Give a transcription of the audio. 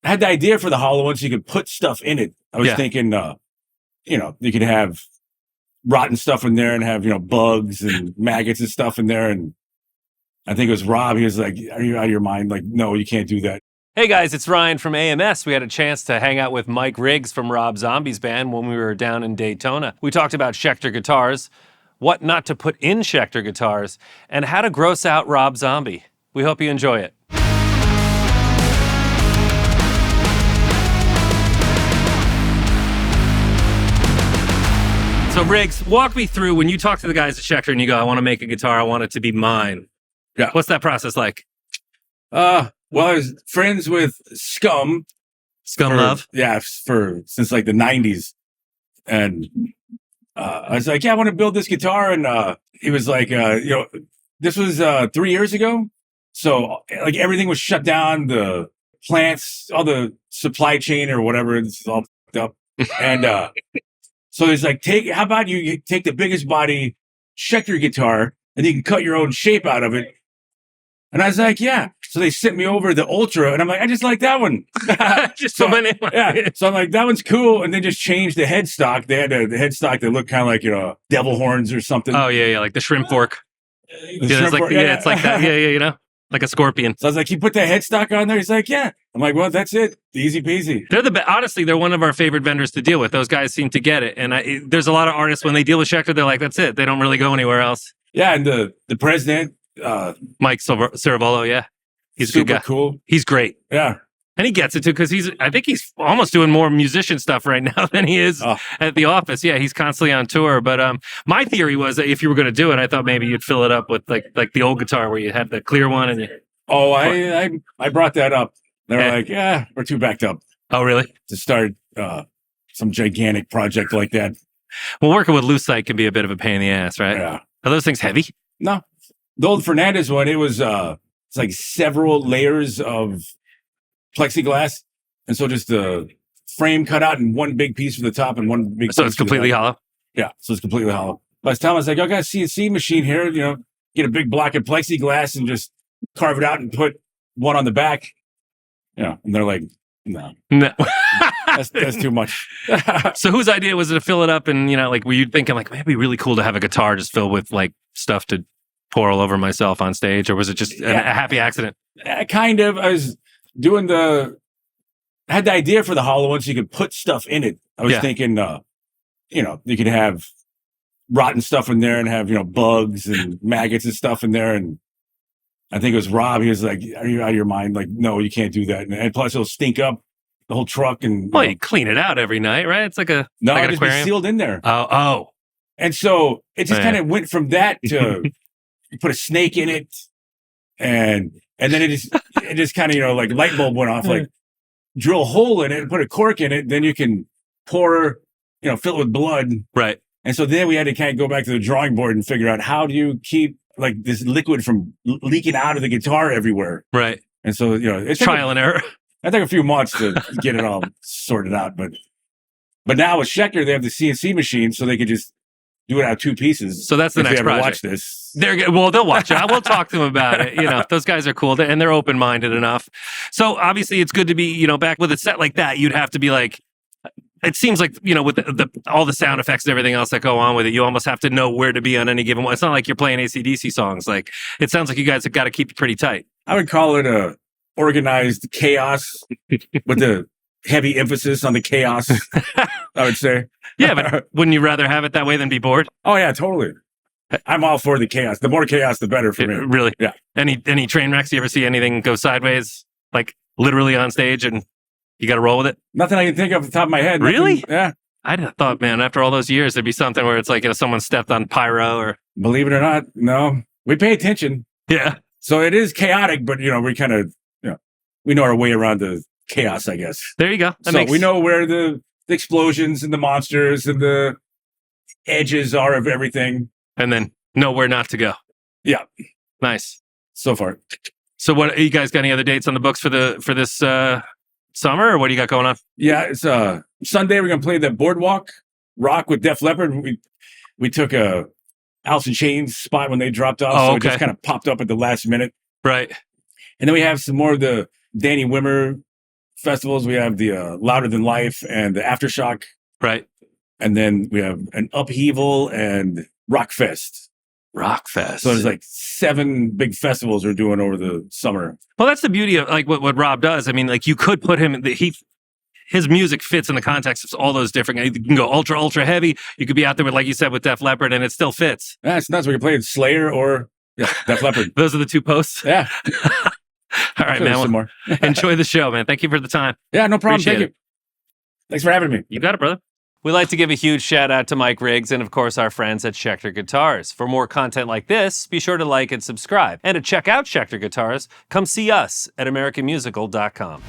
had the idea for the hollow one so you could put stuff in it. I was thinking, you could have rotten stuff in there and have, bugs and maggots and stuff in there. And I think it was Rob. He was like, are you out of your mind? Like, no, you can't do that. Hey guys, it's Ryan from AMS. We had a chance to hang out with Mike Riggs from Rob Zombie's band when we were down in Daytona. We talked about Schecter Guitars, what not to put in Schecter Guitars, and how to gross out Rob Zombie. We hope you enjoy it. So Riggs, walk me through when you talk to the guys at Schecter and you go, I want to make a guitar, I want it to be mine. Yeah. What's that process like? Well, I was friends with Scum. Love? Yeah, since like the 90s. And I was like, yeah, I want to build this guitar. And he was like, this was 3 years ago. So like everything was shut down, the plants, all the supply chain or whatever, it's all fucked up. And so he's like, how about you take the biggest body Schecter guitar and you can cut your own shape out of it. And I was like, yeah. So they sent me over the Ultra, and I'm like, I just like that one. So I'm like, that one's cool. And they just changed the headstock. They had the headstock that looked kind of like, devil horns or something. Oh, yeah, like the shrimp fork. It's like that. Yeah, like a scorpion. So I was like, you put that headstock on there? He's like, yeah. I'm like, well, that's it. Easy peasy. They're honestly, they're one of our favorite vendors to deal with. Those guys seem to get it. And there's a lot of artists, when they deal with Schecter, they're like, that's it. They don't really go anywhere else. Yeah, and the president, Mike Ciravolo, yeah. He's super a good guy. Cool. He's great. Yeah. And he gets it too, because I think he's almost doing more musician stuff right now than he is at the office. Yeah, he's constantly on tour. But my theory was that if you were going to do it, I thought maybe you'd fill it up with like the old guitar where you had the clear one and I brought that up. They're like, yeah, we're too backed up. Oh, really? To start some gigantic project like that. Well, working with Lucite can be a bit of a pain in the ass, right? Yeah. Are those things heavy? No. The old Fernandez one, it was it's like several layers of plexiglass. And so just the frame cut out in one big piece from the top and one big piece. So it's completely hollow? Yeah, so it's completely hollow. Last time I was like, I got a CNC machine here, get a big block of plexiglass and just carve it out and put one on the back. And they're like, no. That's too much. So whose idea was it to fill it up? And, were you thinking like, maybe it'd be really cool to have a guitar just filled with like stuff to pour all over myself on stage? Or was it just a happy accident? Kind of. I was doing I had the idea for the hollow one so you could put stuff in it. I was thinking, you could have rotten stuff in there and have, bugs and maggots and stuff in there. And I think it was Rob. He was like, are you out of your mind? Like, no, you can't do that. And plus it'll stink up the whole truck. And well, you clean it out every night, right? It's like an just aquarium. Be sealed in there. Oh. And so it just kind of went from that to you put a snake in it. And then it just kind of, like light bulb went off, like drill a hole in it and put a cork in it. Then you can pour, fill it with blood. Right. And so then we had to kind of go back to the drawing board and figure out how do you keep like this liquid from leaking out of the guitar everywhere. Right. And so, it's trial and error. I think a few months to get it all sorted out. But now with Schecter, they have the CNC machine so they could just do it out of two pieces. So that's the next project. Watch this. They'll watch it. We'll talk to them about it. Those guys are cool and they're open-minded enough. So obviously it's good to be, back with a set like that. You'd have to be like, it seems like, with all the sound effects and everything else that go on with it, you almost have to know where to be on any given one. It's not like you're playing AC/DC songs. Like, it sounds like you guys have got to keep it pretty tight. I would call it a organized chaos with the heavy emphasis on the chaos, I would say. Yeah, but wouldn't you rather have it that way than be bored? Oh, yeah, totally. I'm all for the chaos. The more chaos, the better for me. Really? Yeah. Any train wrecks? You ever see anything go sideways, like literally on stage and you got to roll with it? Nothing I can think of off the top of my head. Really? Yeah. I thought, man, after all those years, there'd be something where it's like, someone stepped on pyro or... Believe it or not, no. We pay attention. Yeah. So it is chaotic, but, we kind of, we know our way around the chaos, I guess. There you go. We know where the explosions and the monsters and the edges are of everything. And then know where not to go. Yeah. Nice. So far. So what, you guys got any other dates on the books for this summer, or what do you got going on? Yeah, it's Sunday. We're gonna play the Boardwalk Rock with Def Leppard. We took a Alice in Chains spot when they dropped off, so it just kind of popped up at the last minute. Right. And then we have some more of the Danny Wimmer festivals. We have the Louder Than Life and the Aftershock. Right. And then we have an Upheaval and Rockfest. Rockfest. So there's like 7 big festivals we're doing over the summer. Well, that's the beauty of like what Rob does. I mean, like you could put him, his music fits in the context of all those different, you can go ultra heavy. You could be out there with, like you said, with Def Leppard and it still fits. Yeah, it's nuts. We can play Slayer or Def Leppard. Those are the 2 posts. Yeah. All right, man. Some more. Enjoy the show, man. Thank you for the time. Yeah, no problem. Appreciate Thank you. Thanks for having me. You got it, brother. We'd like to give a huge shout out to Mike Riggs and, of course, our friends at Schecter Guitars. For more content like this, be sure to like and subscribe. And to check out Schecter Guitars, come see us at AmericanMusical.com.